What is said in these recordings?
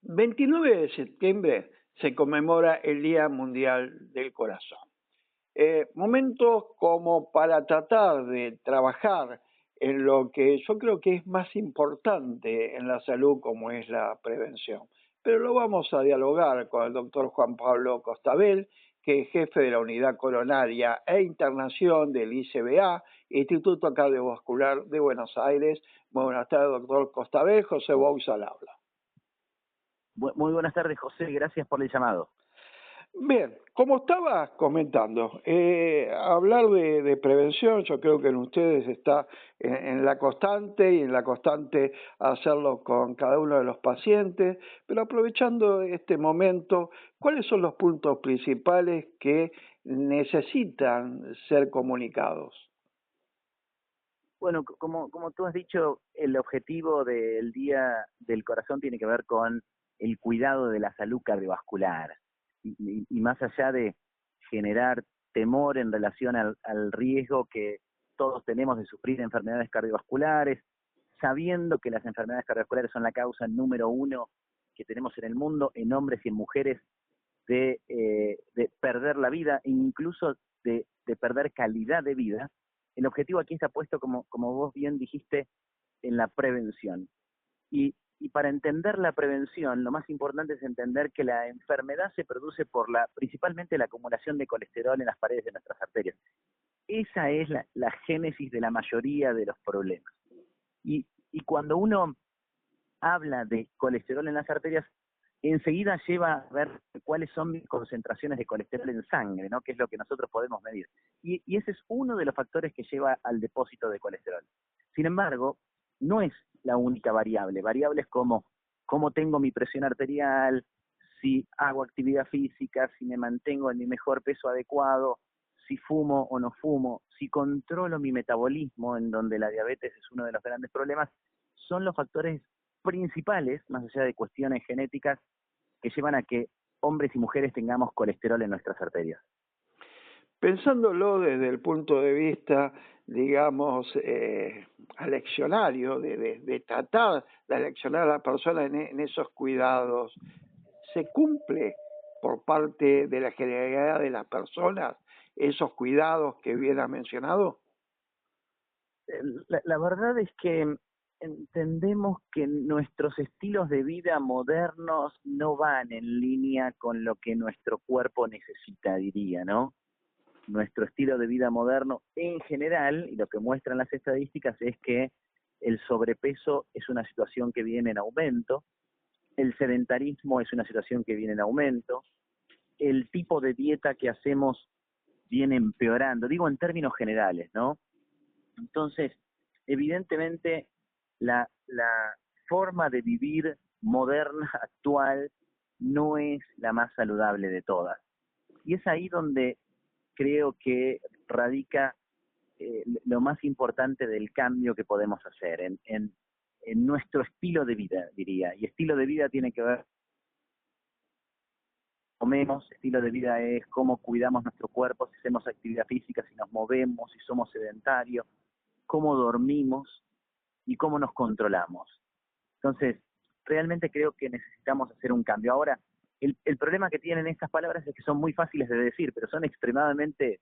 29 de septiembre se conmemora el Día Mundial del Corazón. Momentos como para tratar de trabajar en lo que yo creo que es más importante en la salud, como es la prevención. Pero lo vamos a dialogar con el doctor Juan Pablo Costabel, que es jefe de la Unidad Coronaria e Internación del ICBA, Instituto Cardiovascular de Buenos Aires. Muy buenas tardes, doctor Costabel. José Bouza al habla. Muy buenas tardes, José, gracias por el llamado. Bien, como estaba comentando, hablar de prevención, yo creo que en ustedes está en la constante y en la constante hacerlo con cada uno de los pacientes, pero aprovechando este momento, ¿cuáles son los puntos principales que necesitan ser comunicados? Bueno, como tú has dicho, el objetivo del Día del Corazón tiene que ver con el cuidado de la salud cardiovascular. Y más allá de generar temor en relación al riesgo que todos tenemos de sufrir enfermedades cardiovasculares, sabiendo que las enfermedades cardiovasculares son la causa número uno que tenemos en el mundo, en hombres y en mujeres, de perder la vida e incluso de perder calidad de vida. El objetivo aquí está puesto, como vos bien dijiste, en la prevención. Y para entender la prevención, lo más importante es entender que la enfermedad se produce por principalmente la acumulación de colesterol en las paredes de nuestras arterias. Esa es la génesis de la mayoría de los problemas. Y cuando uno habla de colesterol en las arterias, enseguida lleva a ver cuáles son mis concentraciones de colesterol en sangre, ¿no? Que es lo que nosotros podemos medir. Y ese es uno de los factores que lleva al depósito de colesterol. Sin embargo, no es la única variable. Variables como cómo tengo mi presión arterial, si hago actividad física, si me mantengo en mi mejor peso adecuado, si fumo o no fumo, si controlo mi metabolismo, en donde la diabetes es uno de los grandes problemas, son los factores principales, más allá de cuestiones genéticas, que llevan a que hombres y mujeres tengamos colesterol en nuestras arterias. Pensándolo desde el punto de vista, digamos, aleccionario, de tratar de aleccionar a la persona en esos cuidados, ¿se cumple por parte de la generalidad de las personas esos cuidados que bien ha mencionado? La verdad es que entendemos que nuestros estilos de vida modernos no van en línea con lo que nuestro cuerpo necesita, diría, ¿no? Nuestro estilo de vida moderno en general, y lo que muestran las estadísticas, es que el sobrepeso es una situación que viene en aumento, el sedentarismo es una situación que viene en aumento, el tipo de dieta que hacemos viene empeorando, digo en términos generales, ¿no? Entonces, evidentemente, la forma de vivir moderna, actual, no es la más saludable de todas. Y es ahí donde creo que radica lo más importante del cambio que podemos hacer en nuestro estilo de vida, diría. Y estilo de vida tiene que ver comemos, estilo de vida es cómo cuidamos nuestro cuerpo, si hacemos actividad física, si nos movemos, si somos sedentarios, cómo dormimos y cómo nos controlamos. Entonces, realmente creo que necesitamos hacer un cambio. Ahora, el problema que tienen estas palabras es que son muy fáciles de decir, pero son extremadamente,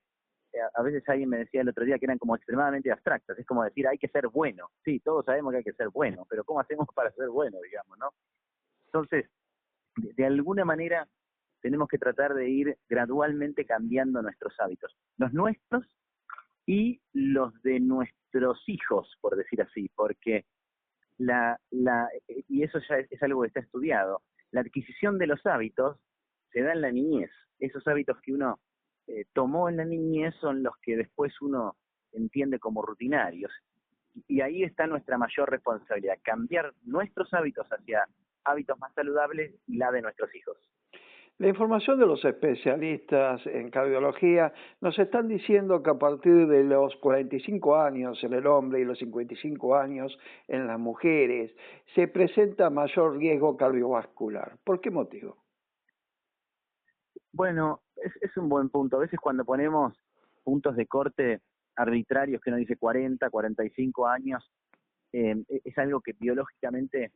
a veces alguien me decía el otro día que eran como extremadamente abstractas. Es como decir, hay que ser bueno. Sí, todos sabemos que hay que ser bueno, pero ¿cómo hacemos para ser bueno, digamos, no? Entonces, de alguna manera tenemos que tratar de ir gradualmente cambiando nuestros hábitos, los nuestros y los de nuestros hijos, por decir así, porque y eso ya es algo que está estudiado, la adquisición de los hábitos se da en la niñez. Esos hábitos que uno tomó en la niñez son los que después uno entiende como rutinarios. Y ahí está nuestra mayor responsabilidad, cambiar nuestros hábitos hacia hábitos más saludables y la de nuestros hijos. La información de los especialistas en cardiología nos están diciendo que a partir de los 45 años en el hombre y los 55 años en las mujeres se presenta mayor riesgo cardiovascular. ¿Por qué motivo? Bueno, es un buen punto. A veces cuando ponemos puntos de corte arbitrarios que uno dice 40, 45 años, es algo que biológicamente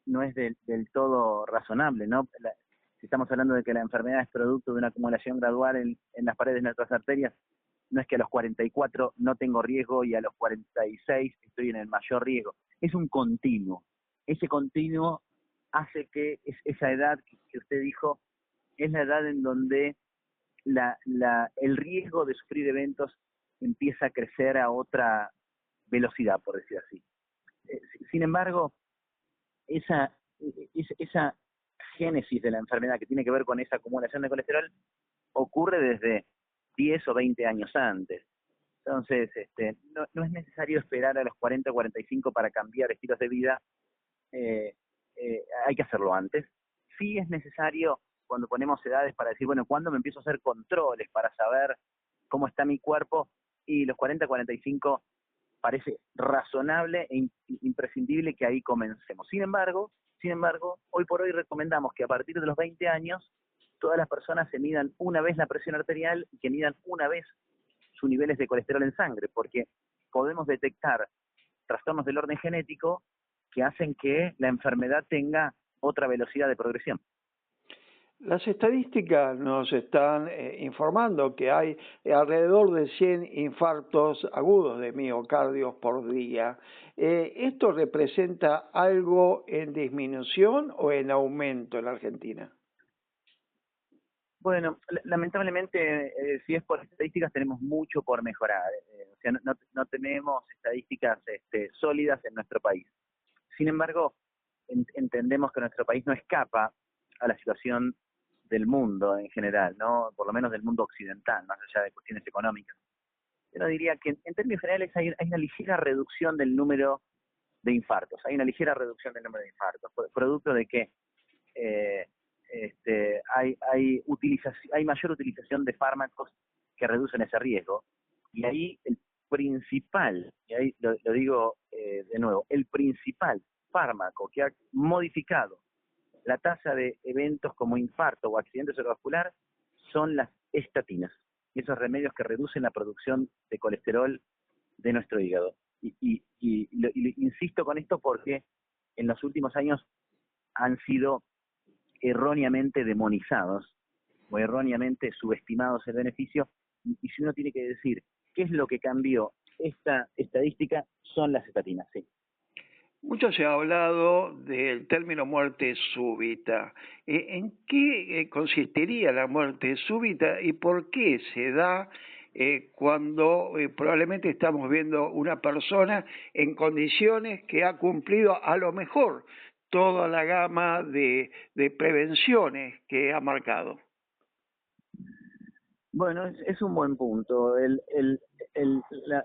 no es del todo razonable, ¿no? Si estamos hablando de que la enfermedad es producto de una acumulación gradual en las paredes de nuestras arterias, no es que a los 44 no tengo riesgo y a los 46 estoy en el mayor riesgo. Es un continuo. Ese continuo hace que esa edad que usted dijo es la edad en donde el riesgo de sufrir eventos empieza a crecer a otra velocidad, por decir así. Sin embargo, esa génesis de la enfermedad que tiene que ver con esa acumulación de colesterol ocurre desde 10 o 20 años antes. Entonces, no es necesario esperar a los 40 o 45 para cambiar estilos de vida, hay que hacerlo antes. Sí es necesario cuando ponemos edades para decir, bueno, ¿cuándo me empiezo a hacer controles para saber cómo está mi cuerpo? Y los 40, 45 parece razonable e imprescindible que ahí comencemos. Sin embargo, hoy por hoy recomendamos que a partir de los 20 años todas las personas se midan una vez la presión arterial y que midan una vez sus niveles de colesterol en sangre, porque podemos detectar trastornos del orden genético que hacen que la enfermedad tenga otra velocidad de progresión. Las estadísticas nos están informando que hay alrededor de 100 infartos agudos de miocardio por día. ¿Esto representa algo en disminución o en aumento en la Argentina? Bueno, lamentablemente, si es por estadísticas, tenemos mucho por mejorar. O sea, no tenemos estadísticas sólidas en nuestro país. Sin embargo, entendemos que nuestro país no escapa a la situación del mundo en general, ¿no? Por lo menos del mundo occidental, más allá de cuestiones económicas. Yo diría que en términos generales hay una ligera reducción del número de infartos. Hay una ligera reducción del número de infartos, producto de que hay mayor utilización de fármacos que reducen ese riesgo. Y ahí el principal, y ahí lo digo de nuevo, el principal fármaco que ha modificado la tasa de eventos como infarto o accidente cerebrovascular son las estatinas, esos remedios que reducen la producción de colesterol de nuestro hígado. Y insisto con esto porque en los últimos años han sido erróneamente demonizados o erróneamente subestimados el beneficio, y si uno tiene que decir qué es lo que cambió esta estadística, son las estatinas, sí. Mucho se ha hablado del término muerte súbita. ¿En qué consistiría la muerte súbita y por qué se da cuando probablemente estamos viendo una persona en condiciones que ha cumplido a lo mejor toda la gama de prevenciones que ha marcado? Bueno, es un buen punto.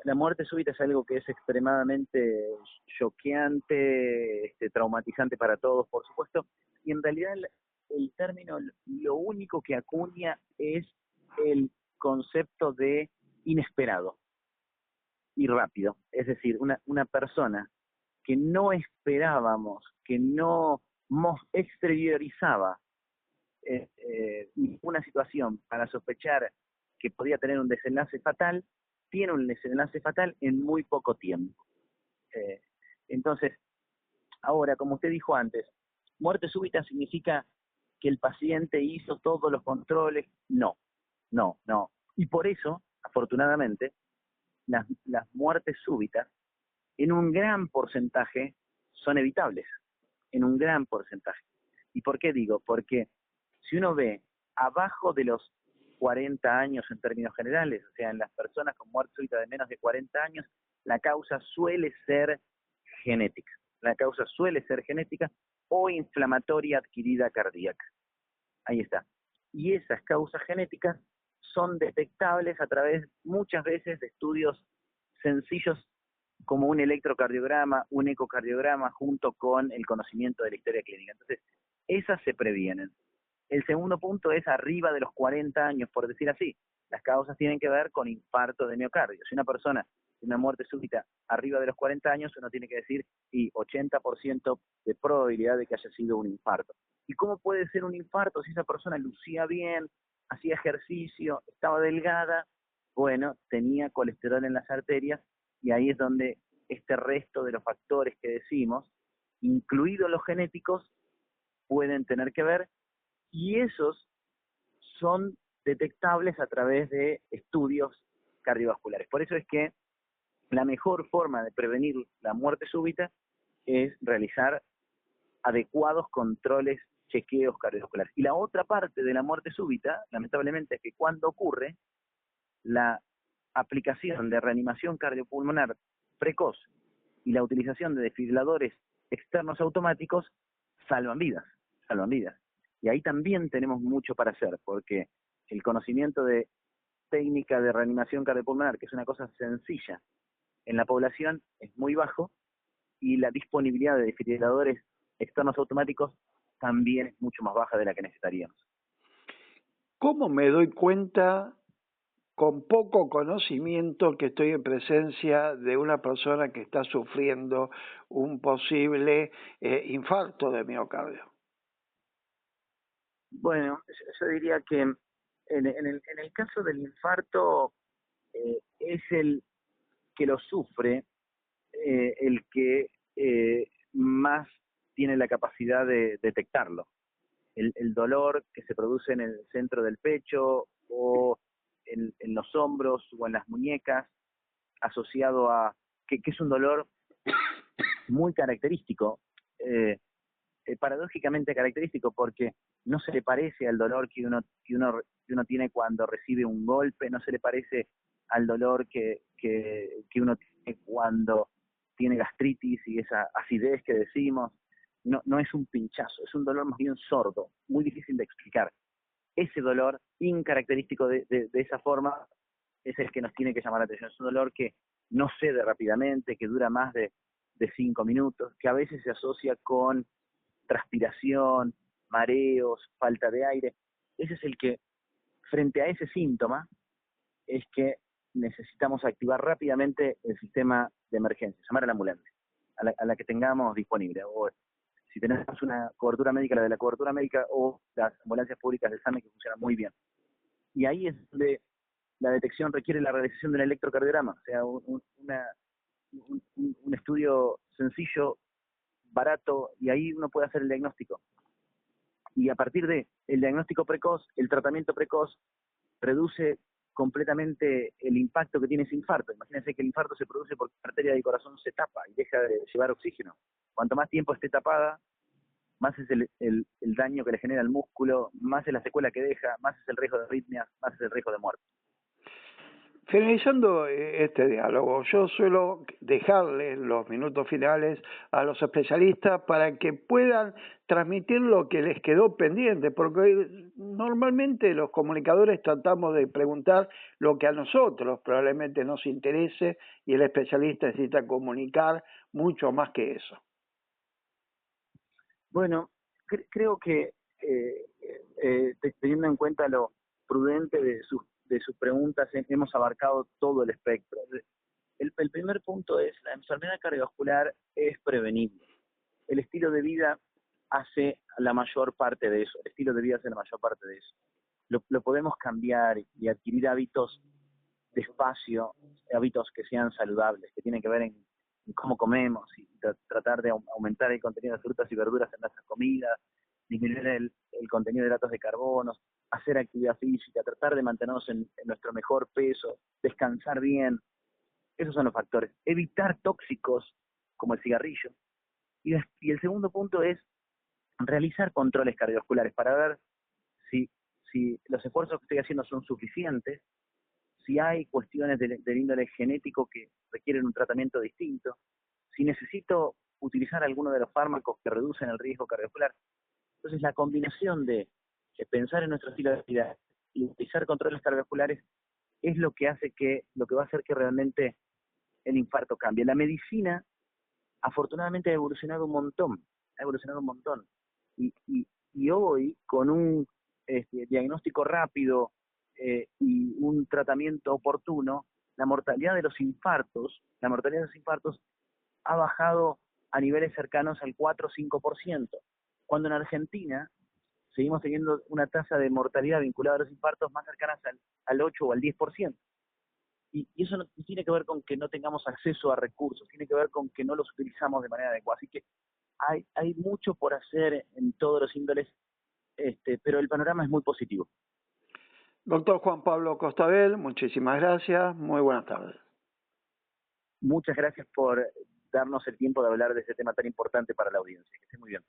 La muerte súbita es algo que es extremadamente choqueante, traumatizante para todos, por supuesto, y en realidad el término lo único que acuña es el concepto de inesperado y rápido. Es decir, una persona que no esperábamos, que no exteriorizaba una situación para sospechar que podía tener un desenlace fatal, tiene un desenlace fatal en muy poco tiempo. Entonces, ahora, como usted dijo antes, muerte súbita significa que el paciente hizo todos los controles. No. Y por eso, afortunadamente, las muertes súbitas, en un gran porcentaje, son evitables. En un gran porcentaje. ¿Y por qué digo? Porque si uno ve abajo de los 40 años en términos generales, o sea, en las personas con muerte súbita de menos de 40 años, la causa suele ser genética. La causa suele ser genética o inflamatoria adquirida cardíaca. Ahí está. Y esas causas genéticas son detectables a través muchas veces de estudios sencillos como un electrocardiograma, un ecocardiograma, junto con el conocimiento de la historia clínica. Entonces, esas se previenen. El segundo punto es arriba de los 40 años, por decir así. Las causas tienen que ver con infarto de miocardio. Si una persona tiene una muerte súbita arriba de los 40 años, uno tiene que decir, y 80% de probabilidad de que haya sido un infarto. ¿Y cómo puede ser un infarto si esa persona lucía bien, hacía ejercicio, estaba delgada? Bueno, tenía colesterol en las arterias, y ahí es donde este resto de los factores que decimos incluidos los genéticos, pueden tener que ver, y esos son detectables a través de estudios cardiovasculares. Por eso es que la mejor forma de prevenir la muerte súbita es realizar adecuados controles, chequeos cardiovasculares. Y la otra parte de la muerte súbita, lamentablemente, es que cuando ocurre, la aplicación de reanimación cardiopulmonar precoz y la utilización de desfibriladores externos automáticos salvan vidas, salvan vidas. Y ahí también tenemos mucho para hacer, porque el conocimiento de técnica de reanimación cardiopulmonar, que es una cosa sencilla en la población, es muy bajo, y la disponibilidad de desfibriladores externos automáticos también es mucho más baja de la que necesitaríamos. ¿Cómo me doy cuenta, con poco conocimiento, que estoy en presencia de una persona que está sufriendo un posible infarto de miocardio? Bueno, yo diría que en el caso del infarto, es el que lo sufre, el que más tiene la capacidad de detectarlo. El dolor que se produce en el centro del pecho o en los hombros o en las muñecas, asociado a que es un dolor muy característico, eh, paradójicamente característico, porque no se le parece al dolor que uno tiene cuando recibe un golpe, no se le parece al dolor que uno tiene cuando tiene gastritis y esa acidez que decimos. No, no es un pinchazo, es un dolor más bien sordo, muy difícil de explicar. Ese dolor incaracterístico de esa forma es el que nos tiene que llamar la atención. Es un dolor que no cede rápidamente, que dura más de 5 minutos, que a veces se asocia con transpiración, mareos, falta de aire. Ese es el que, frente a ese síntoma, es que necesitamos activar rápidamente el sistema de emergencia, llamar a la ambulancia, a la que tengamos disponible. O si tenemos una cobertura médica, la de la cobertura médica, o las ambulancias públicas del SAME, que funcionan muy bien. Y ahí es donde la detección requiere la realización de un electrocardiograma, o sea, un estudio sencillo, barato, y ahí uno puede hacer el diagnóstico. Y a partir de el diagnóstico precoz, el tratamiento precoz reduce completamente el impacto que tiene ese infarto. Imagínense que el infarto se produce porque la arteria del corazón se tapa y deja de llevar oxígeno. Cuanto más tiempo esté tapada, más es el daño que le genera al músculo, más es la secuela que deja, más es el riesgo de arritmias, más es el riesgo de muerte. Finalizando este diálogo, yo suelo dejarle los minutos finales a los especialistas para que puedan transmitir lo que les quedó pendiente, porque normalmente los comunicadores tratamos de preguntar lo que a nosotros probablemente nos interese, y el especialista necesita comunicar mucho más que eso. Bueno, creo que teniendo en cuenta lo prudente de sus preguntas, hemos abarcado todo el espectro. El primer punto es: la enfermedad cardiovascular es prevenible. El estilo de vida hace la mayor parte de eso. El estilo de vida hace la mayor parte de eso. Lo podemos cambiar y adquirir hábitos despacio, hábitos que sean saludables, que tienen que ver en cómo comemos, y tratar de aumentar el contenido de frutas y verduras en nuestras comidas, disminuir el contenido de hidratos de carbono, hacer actividad física, tratar de mantenernos en nuestro mejor peso, descansar bien. Esos son los factores. Evitar tóxicos como el cigarrillo. Y el segundo punto es realizar controles cardiovasculares para ver si los esfuerzos que estoy haciendo son suficientes, si hay cuestiones del índole genético que requieren un tratamiento distinto, si necesito utilizar alguno de los fármacos que reducen el riesgo cardiovascular. Entonces, la combinación de pensar en nuestro estilo de vida y utilizar controles cardiovasculares es lo que va a hacer que realmente el infarto cambie. La medicina, afortunadamente, ha evolucionado un montón, Y hoy, con un diagnóstico rápido y un tratamiento oportuno, la mortalidad de los infartos ha bajado a niveles cercanos al 4 o 5%, cuando en Argentina seguimos teniendo una tasa de mortalidad vinculada a los infartos más cercanas al 8 o al 10%. Y eso no tiene que ver con que no tengamos acceso a recursos, tiene que ver con que no los utilizamos de manera adecuada. Así que hay mucho por hacer en todos los índoles, pero el panorama es muy positivo. Doctor Juan Pablo Costabel, muchísimas gracias. Muy buenas tardes. Muchas gracias por darnos el tiempo de hablar de ese tema tan importante para la audiencia. Que esté muy bien.